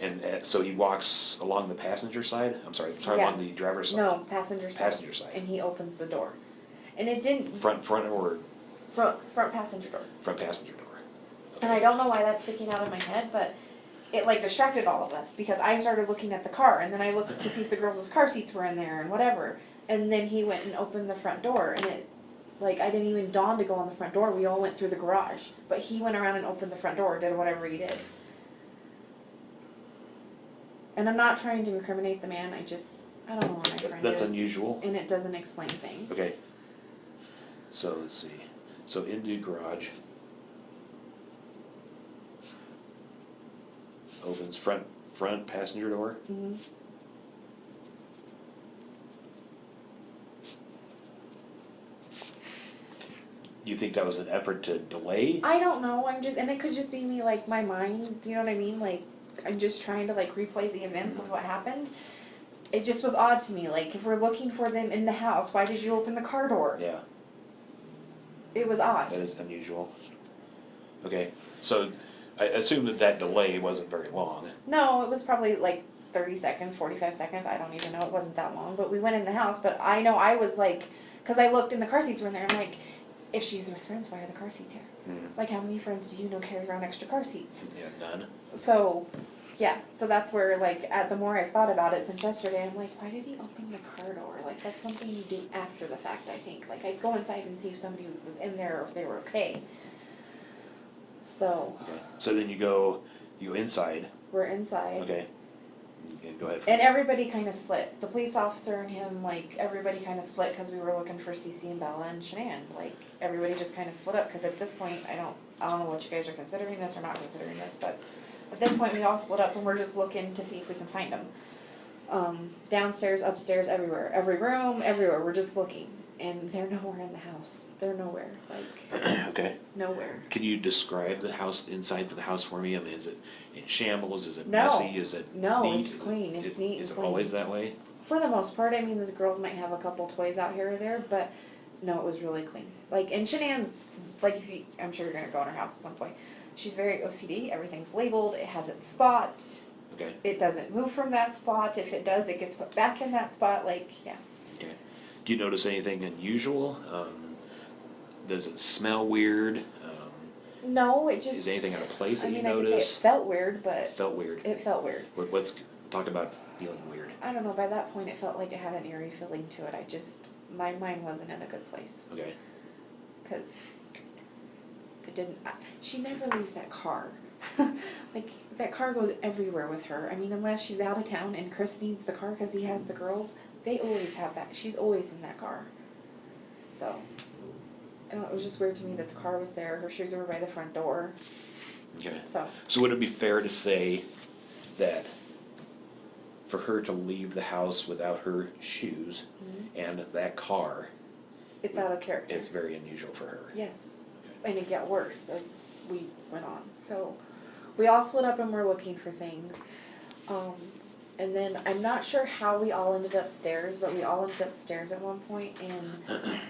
And so he walks along the passenger side? I'm sorry, Yeah. along the driver's side? No, passenger side. Passenger side. And he opens the door. And it didn't. Front or Front passenger door. front passenger door? And I don't know why that's sticking out of my head, but it like distracted all of us because I started looking at the car and then I looked to see if the girls' car seats were in there and whatever. And then he went and opened the front door and it, like, I didn't even dawn to go on the front door. We all went through the garage. But he went around and opened the front door, did whatever he did. And I'm not trying to incriminate the man, I don't know what my friend That's is. unusual. And it doesn't explain things. Okay. So let's see. So into garage. Opens front passenger door. Hmm. You think that was an effort to delay? I don't know, and it could just be me, like, my mind, you know what I mean? Like, I'm just trying to, like, replay the events of what happened. It just was odd to me, like, if we're looking for them in the house, why did you open the car door? Yeah, It was odd. that is unusual. Okay, so I assume that delay wasn't very long. No, it was probably, like, 30 seconds, 45 seconds, I don't even know, it wasn't that long, but we went in the house, but I know I was, like, because I looked and the car seats were in there, I'm like, if she's with friends, why are the car seats here? Like, how many friends do you know carry around extra car seats? Yeah, none. So, yeah, so that's where, like, the more I've thought about it since yesterday, I'm like, why did he open the car door? Like, that's something you do after the fact, I think. Like, I'd go inside and see if somebody was in there or if they were okay. So, Okay, so then you go inside. we're inside. Okay. Okay, go ahead. And everybody kind of split. The police officer and him, like, everybody kind of split because we were looking for Cece and Bella and Shanann. Like, everybody just kind of split up because at this point, I don't know what you guys are considering this or not considering this, but at this point, we all split up and we're just looking to see if we can find them. Downstairs, upstairs, everywhere. Every room, everywhere. We're just looking. And they're nowhere in the house. They're nowhere. Like, Okay. nowhere. Can you describe the house, inside of the house for me? I mean, is it in shambles? Is it No. messy? Is it No, neat? it's clean. It's neat Is and it clean. always that way? For the most part, I mean, the girls might have a couple toys out here or there, but no, it was really clean. Like, and Shanann's, like, I'm sure you're gonna go in her house at some point. She's very OCD. Everything's labeled. It has its spot. Okay. It doesn't move from that spot. If it does, it gets put back in that spot. Like, yeah. Okay. Do you notice anything unusual? Does it smell weird? No, it just. Is anything out of place that I you mean, I could say it notice? felt weird, but Felt weird. it felt weird. Let's talk about feeling weird. I don't know. By that point, it felt like it had an eerie feeling to it. My mind wasn't in a good place. Okay. Because it didn't. She never leaves that car. Like, that car goes everywhere with her. I mean, unless she's out of town and Chris needs the car because he has the girls, they always have that. She's always in that car. So, I don't know, it was just weird to me that the car was there. Her shoes were by the front door. Okay. So would it be fair to say that for her to leave the house without her shoes and that car, it's out of character. it's very unusual for her? Yes. And it got worse as we went on. So we all split up and we're looking for things. And then I'm not sure how we all ended upstairs, but we all ended upstairs at one point, and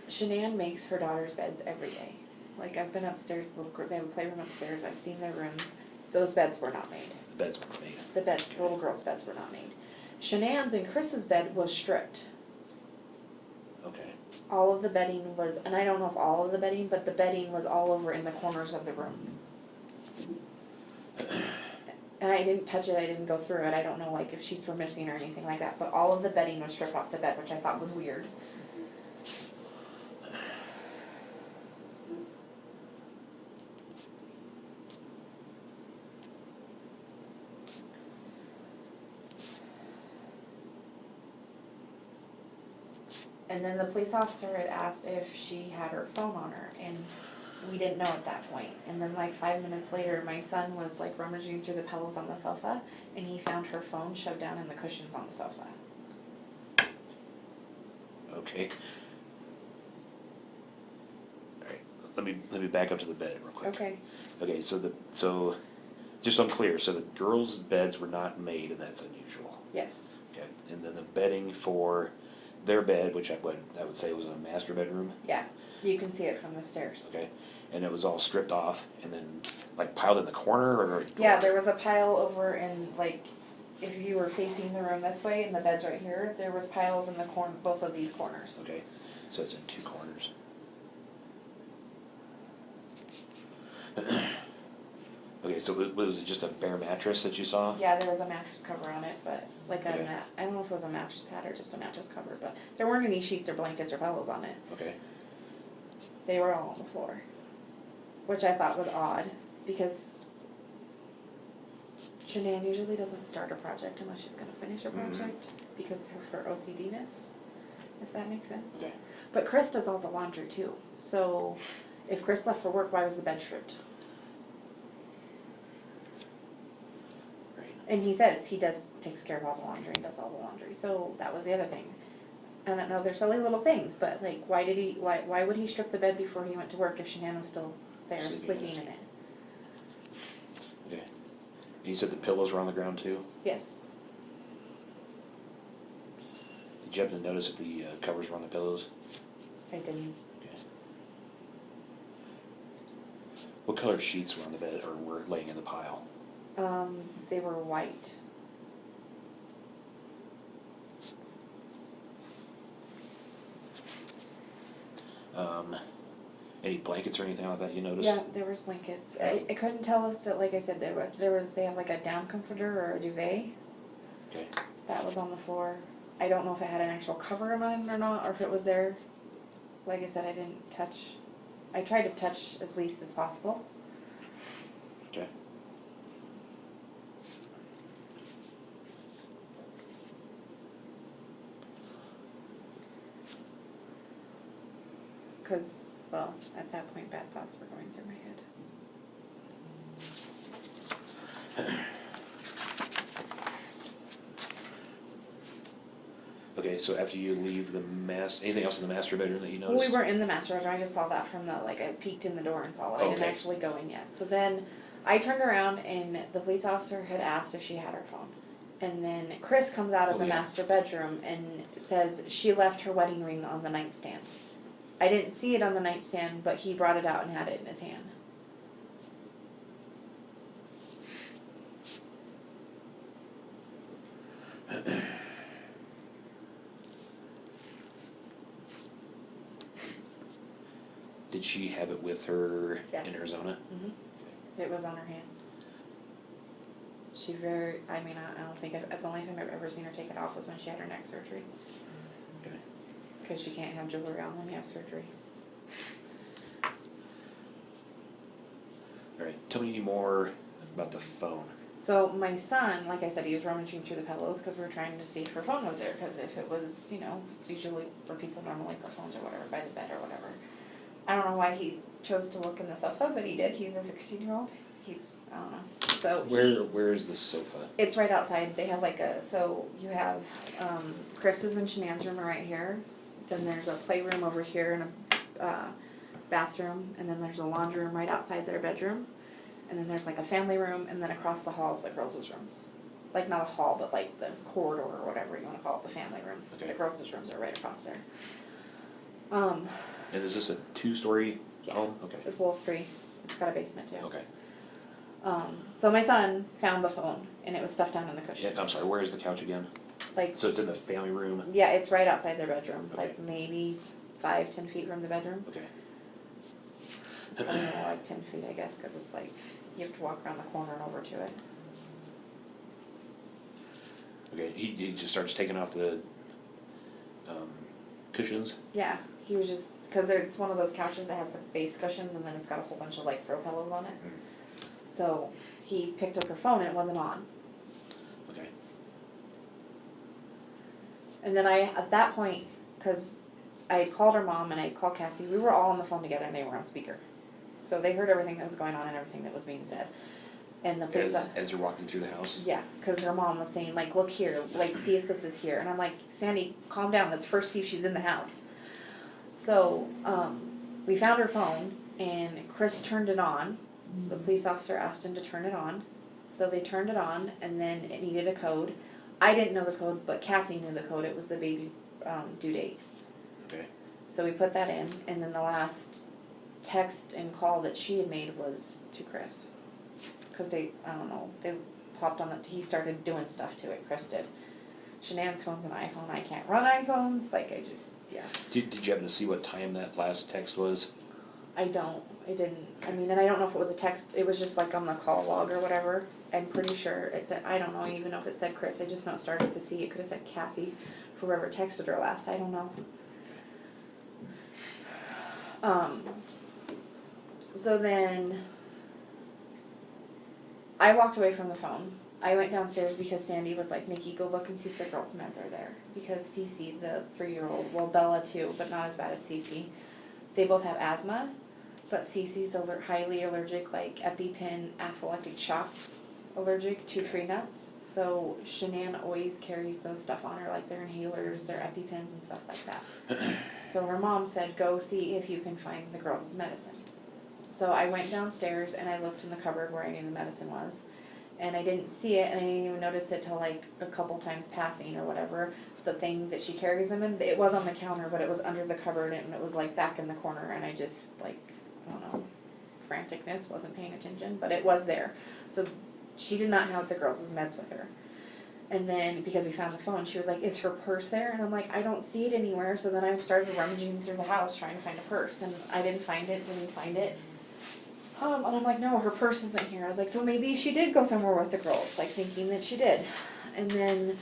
Shanann makes her daughter's beds every day. Like, I've been upstairs, they have a playroom upstairs, I've seen their rooms. Those beds were not made. The beds were made. The little girls' beds were not made. Shanann's and Chris's bed was stripped. Okay. All of the bedding was, and I don't know if all of the bedding, but the bedding was all over in the corners of the room. And I didn't touch it, I didn't go through it, I don't know, like, if sheets were missing or anything like that, but all of the bedding was stripped off the bed, which I thought was weird. And then the police officer had asked if she had her phone on her, and we didn't know at that point. And then, like, 5 minutes later, my son was, like, rummaging through the pillows on the sofa, and he found her phone shoved down in the cushions on the sofa. Okay. All right. Let me back up to the bed real quick. Okay. Okay. So just so I'm clear. So the girls' beds were not made, and that's unusual. Yes. Okay. And then the bedding for their bed, which I would say was a master bedroom. Yeah. You can see it from the stairs. Okay. and it was all stripped off and then like piled in the corner, or? Yeah, there was a pile over in, like, if you were facing the room this way and the bed's right here, there was piles in the corner, both of these corners. Okay, so it's in two corners. Okay, so was it just a bare mattress that you saw? Yeah, there was a mattress cover on it, but like Okay. I don't know if it was a mattress pad or just a mattress cover, but there weren't any sheets or blankets or pillows on it. Okay. They were all on the floor, which I thought was odd because Shanann usually doesn't start a project unless she's going to finish a project because of her OCD-ness, if that makes sense. Okay. But Chris does all the laundry too. So if Chris left for work, why was the bed stripped? Right. And he says he takes care of all the laundry and does all the laundry. So that was the other thing. I don't know, they're silly little things, but like why would he strip the bed before he went to work if Shanann was still there sleeping in it? Okay. And you said the pillows were on the ground too? Yes. Did you happen to notice if the covers were on the pillows? I didn't. Okay. What color sheets were on the bed or were laying in the pile? They were white. Any blankets or anything like that you noticed? Yeah, there was blankets. I couldn't tell if that, like I said, they have like a down comforter or a duvet Okay. that was on the floor. I don't know if it had an actual cover on it or not, or if it was there. Like I said, I didn't touch. I tried to touch as least as possible. Okay. Because, well, at that point, bad thoughts were going through my head. Okay, so after you leave the anything else in the master bedroom that you noticed? Well, we weren't in the master bedroom. I just saw that from the, like, I peeked in the door and saw it. I didn't Okay. actually go in yet. So then I turned around and the police officer had asked if she had her phone. And then Chris comes out of the yeah. master bedroom and says she left her wedding ring on the nightstand. I didn't see it on the nightstand, but he brought it out and had it in his hand. Did she have it with her Yes. in Arizona? It was on her hand. I mean, I don't think, the only time I've ever seen her take it off was when she had her neck surgery. Okay. Because she can't have jewelry on when you have surgery. All right. Tell me more about the phone. So my son, like I said, he was rummaging through the pillows because we were trying to see if her phone was there. Because if it was, it's usually where people normally put phones or whatever, by the bed or whatever. I don't know why he chose to look in the sofa, but he did. He's a 16-year-old. I don't know. So Where is the sofa? it's right outside. They have so you have Chris's and Shanann's room are right here. Then there's a playroom over here and a bathroom. And then there's a laundry room right outside their bedroom. And then there's like a family room, and then across the hall is the girls' rooms. Like not a hall, but like the corridor or whatever you want to call it, the family room. Okay. The girls' rooms are right across there. And is this a 2-story Yeah. home? Okay. It's well 3. It's got a basement too. Okay. So my son found the phone, and it was stuffed down in the cushions. Yeah, I'm sorry, where is the couch again? Like, So it's in the family room? yeah, it's right outside their bedroom. Okay. Like maybe 5-10 feet from the bedroom. Okay. Probably more like 10 feet, I guess, because it's like you have to walk around the corner and over to it. Okay, he just starts taking off the cushions? Yeah, he was just, because it's one of those couches that has the base cushions, and then it's got a whole bunch of like throw pillows on it. So he picked up her phone and it wasn't on. Okay. And then at that point, because I called her mom and I called Cassie, we were all on the phone together and they were on speaker. So they heard everything that was going on and everything that was being said. And the police, As you're walking through the house? yeah, because her mom was saying, like, look here, like, see if this is here. And I'm like, Sandy, calm down, let's first see if she's in the house. So we found her phone and Chris turned it on. The police officer asked him to turn it on. So they turned it on, and then it needed a code. I didn't know the code, but Cassie knew the code. It was the baby's due date. Okay. So we put that in, and then the last text and call that she had made was to Chris. Because they, I don't know, they popped on that, he started doing stuff to it, Chris did. Shanann's phone's an iPhone, I can't run iPhones, like I just, yeah. Did you happen to see what time that last text was? I didn't, I mean, and I don't know if it was a text, it was just like on the call log or whatever. I'm pretty sure it said, I don't know even know if it said Chris, I just now started to see, it could have said Cassie, for whoever texted her last, I don't know. So then, I walked away from the phone. I went downstairs because Sandy was like, Nikki, go look and see if the girls' meds are there. Because Cece, the 3-year-old, well, Bella too, but not as bad as Cece, they both have asthma, but Cece's highly allergic, like EpiPen, anaphylactic shock allergic to tree nuts. So Shanann always carries those stuff on her, like their inhalers, their EpiPens and stuff like that. So her mom said, go see if you can find the girls' medicine. So I went downstairs and I looked in the cupboard where I knew the medicine was. And I didn't see it, and I didn't even notice it till like a couple times passing or whatever. The thing that she carries them in, it was on the counter, but it was under the cupboard and it was like back in the corner, and I just like, I don't know, franticness, wasn't paying attention, but it was there. So she did not have the girls' meds with her. And then, because we found the phone, she was like, is her purse there? And I'm like, I don't see it anywhere. So then I started rummaging through the house trying to find a purse, and I didn't find it. And I'm like, no, her purse isn't here. I was like, so maybe she did go somewhere with the girls, like thinking that she did. And then,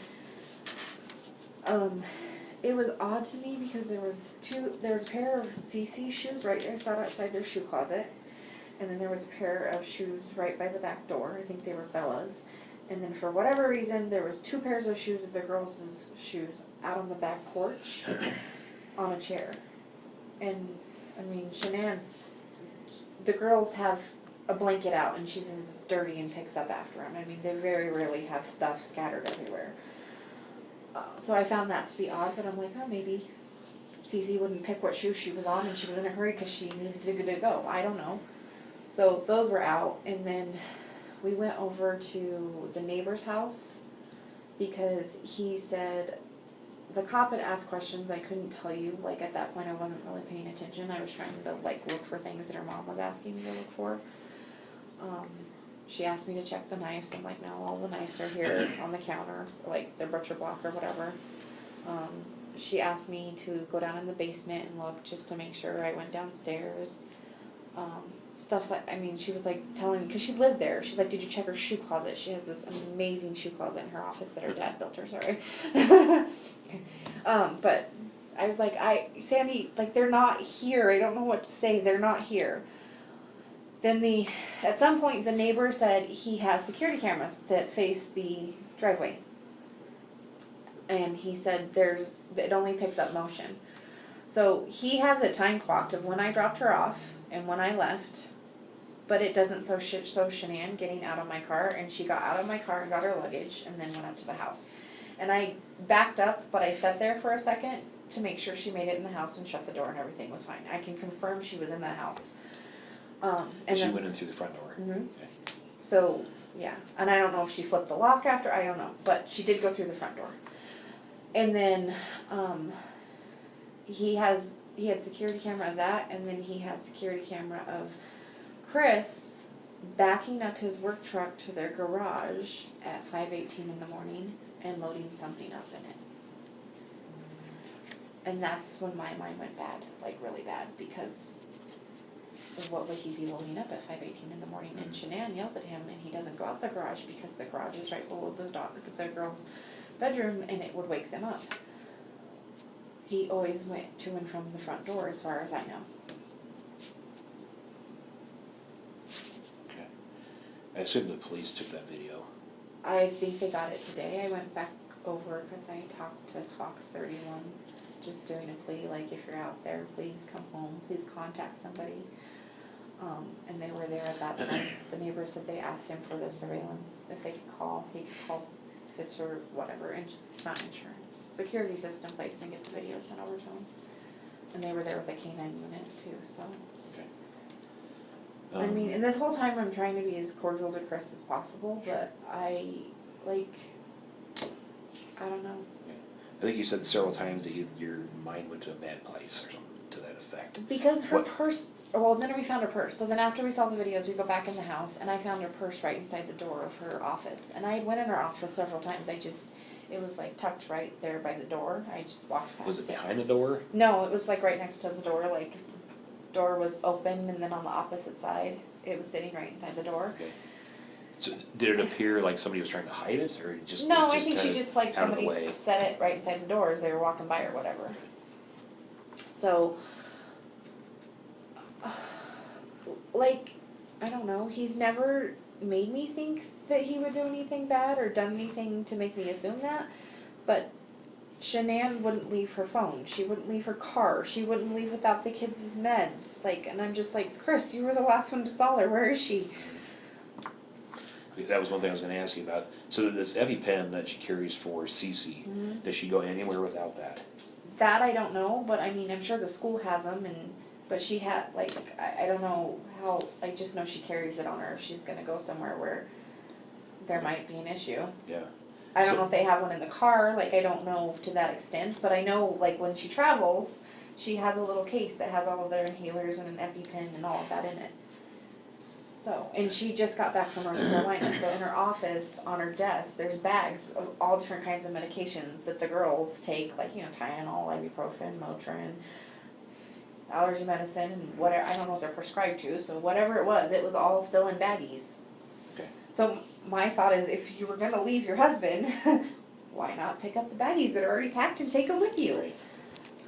it was odd to me because there was a pair of CC shoes right there, sat outside their shoe closet. And then there was a pair of shoes right by the back door. I think they were Bella's. And then for whatever reason, there was 2 pairs of shoes of the girls' shoes out on the back porch on a chair. And, I mean, Shanann, the girls have a blanket out and she says it's dirty and picks up after them. I mean, they very rarely have stuff scattered everywhere. So I found that to be odd, but I'm like, oh, maybe Cece wouldn't pick what shoe she was on and she was in a hurry because she needed to go. I don't know. So those were out, and then we went over to the neighbor's house because he said the cop had asked questions I couldn't tell you. Like at that point I wasn't really paying attention. I was trying to like look for things that her mom was asking me to look for. She asked me to check the knives. I'm like, no, all the knives are here on the counter, like the butcher block or whatever. She asked me to go down in the basement and look just to make sure. I went downstairs. Stuff like, I mean, she was like telling me, because she lived there, she's like, did you check her shoe closet? She has this amazing shoe closet in her office that her dad built her, sorry. But I was like, Sandy, like, they're not here. I don't know what to say. They're not here. Then at some point, the neighbor said he has security cameras that face the driveway. And he said it only picks up motion. So he has it time clocked of when I dropped her off and when I left. But it doesn't show Shanann getting out of my car, and she got out of my car and got her luggage and then went up to the house. And I backed up, but I sat there for a second to make sure she made it in the house and shut the door and everything was fine. I can confirm she was in the house. And she then, went in through the front door. Mm-hmm. Okay. So, yeah. And I don't know if she flipped the lock after, I don't know. But she did go through the front door. And then he had security camera of that, and then he had security camera of Chris backing up his work truck to their garage at 5:18 in the morning and loading something up in it. And that's when my mind went bad, like really bad, because what would he be loading up at 5:18 in the morning? And Shanann yells at him, and he doesn't go out the garage because the garage is right below the girl's bedroom, and it would wake them up. He always went to and from the front door, as far as I know. Okay. I assume the police took that video. I think they got it today. I went back over because I talked to Fox 31, just doing a plea, like, if you're out there, please come home, please contact somebody. And they were there at that time. The neighbor said they asked him for the surveillance, if they could call, he could call his or whatever, not insurance, security system place and get the video sent over to him. And they were there with a K9 unit too, so. Okay. I mean, and this whole time I'm trying to be as cordial to Chris as possible, but I don't know. I think you said several times that your mind went to a bad place or something to that effect. effect? Because her What- purse, well, then we found her purse. So then after we saw the videos, we go back in the house, and I found her purse right inside the door of her office. And I went in her office several times. It was like tucked right there by the door. I just walked past Was it behind the door? No, it was like right next to the door, like the door was open, and then on the opposite side, it was sitting right inside the door. Okay. So did it appear like somebody was trying to hide it, or just? No, it I think she kinda just like out of the somebody way? set it right inside the door as they were walking by or whatever. So, like, I don't know, he's never made me think that he would do anything bad or done anything to make me assume that, but Shanann wouldn't leave her phone, she wouldn't leave her car, she wouldn't leave without the kids' meds, like, and I'm just like, Chris, you were the last one to saw her, where is she? That was one thing I was gonna ask you about. So this EpiPen that she carries for Cece, Mhm. does she go anywhere without that? That I don't know, but I mean, I'm sure the school has them, but she had, like, I don't know how, I just know she carries it on her if she's gonna go somewhere where there might be an issue. Yeah. I don't So- know if they have one in the car, like, I don't know to that extent, but I know, like, when she travels, she has a little case that has all of their inhalers and an EpiPen and all of that in it. So, and she just got back from North Carolina, so in her office, on her desk, there's bags of all different kinds of medications that the girls take, like, you know, Tylenol, ibuprofen, Motrin, allergy medicine, and whatever, I don't know what they're prescribed to, so whatever it was all still in baggies. Okay. So my thought is, if you were gonna leave your husband, why not pick up the baggies that are already packed and take them with you? Right.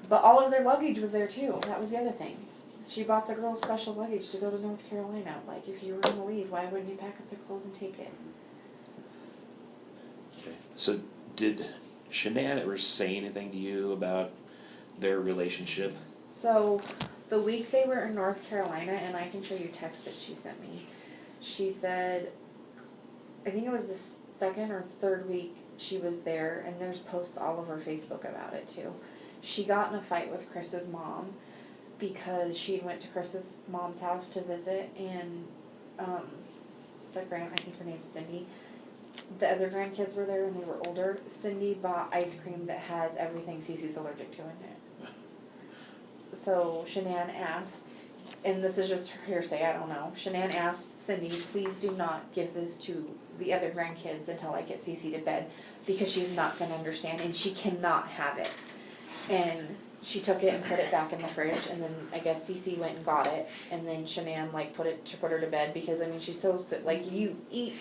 But all of their luggage was there too, that was the other thing. She bought the girls special luggage to go to North Carolina, like, if you were gonna leave, why wouldn't you pack up their clothes and take it? Okay. So did Shanann ever say anything to you about their relationship? So, the week they were in North Carolina, and I can show you text that she sent me, she said, I think it was the second or third week she was there, and there's posts all over Facebook about it too. She got in a fight with Chris's mom because she went to Chris's mom's house to visit, and I think her name's Cindy. The other grandkids were there and they were older. Cindy bought ice cream that has everything Cece's allergic to in it. So Shanann asked, and this is just hearsay, I don't know. Shanann asked Cindy, please do not give this to the other grandkids until I get Cece to bed, because she's not gonna understand and she cannot have it. And she took it and put it back in the fridge, and then I guess Cece went and got it, and then Shanann like put her to bed, because I mean she's so sick, like, you eat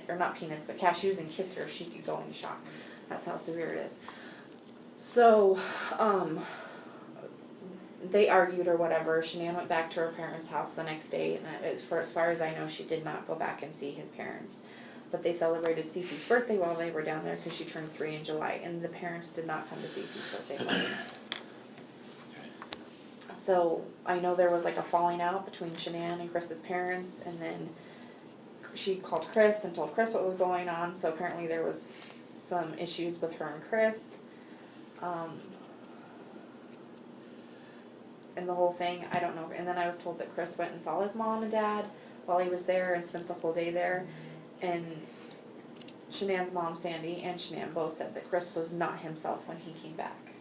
not peanuts, but cashews and kiss her, she could go into shock. That's how severe it is. So, they argued or whatever. Shanann went back to her parents' house the next day, and for as far as I know, she did not go back and see his parents. But they celebrated Cece's birthday while they were down there because she turned 3 in July, and the parents did not come to Cece's birthday party. So I know there was like a falling out between Shanann and Chris's parents, and then she called Chris and told Chris what was going on. So apparently there was some issues with her and Chris. And the whole thing, I don't know. And then I was told that Chris went and saw his mom and dad while he was there and spent the whole day there. And Shanann's mom, Sandy, and Shanann both said that Chris was not himself when he came back.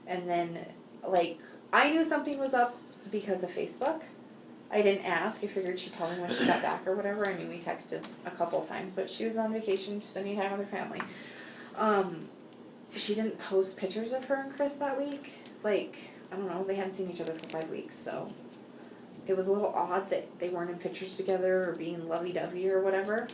And then, like, I knew something was up because of Facebook. I didn't ask. I figured she'd tell me when she got back or whatever. I mean, we texted a couple of times, but she was on vacation, spending time with her family. She didn't post pictures of her and Chris that week. Like, I don't know, they hadn't seen each other for 5 weeks, so it was a little odd that they weren't in pictures together or being lovey-dovey or whatever.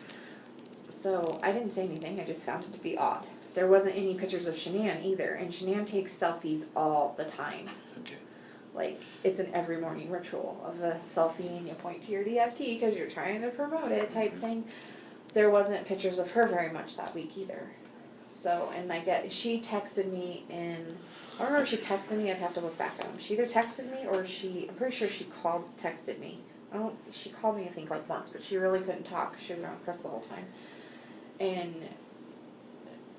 So I didn't say anything, I just found it to be odd. There wasn't any pictures of Shanann either, and Shanann takes selfies all the time. Okay. Like, it's an every morning ritual of a selfie, and you point to your DFT because you're trying to promote it type thing. There wasn't pictures of her very much that week either. So, and she texted me I don't know if she texted me, I'd have to look back at them. She either texted me or I'm pretty sure she texted me. She called me I think like once, but she really couldn't talk. She was around Chris the whole time. And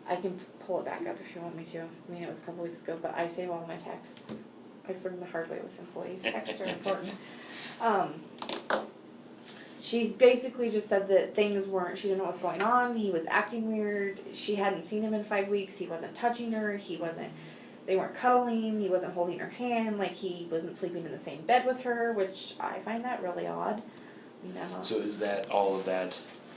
I can pull it back up if you want me to. I mean, it was a couple weeks ago, but I save all my texts. I've learned the hard way with employees. Texts are important. She's basically just said that she didn't know what was going on. He was acting weird. She hadn't seen him in 5 weeks. He wasn't touching her. He wasn't they weren't cuddling, he wasn't holding her hand, like he wasn't sleeping in the same bed with her, which I find that really odd. You know. So is that all of that?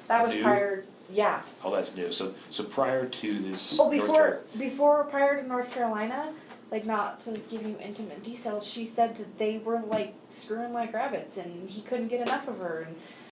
That was new? prior, yeah. Oh, that's new. So prior to this. Oh, before prior to North Carolina, like not to give you intimate details, she said that they were like screwing like rabbits, and he couldn't get enough of her, and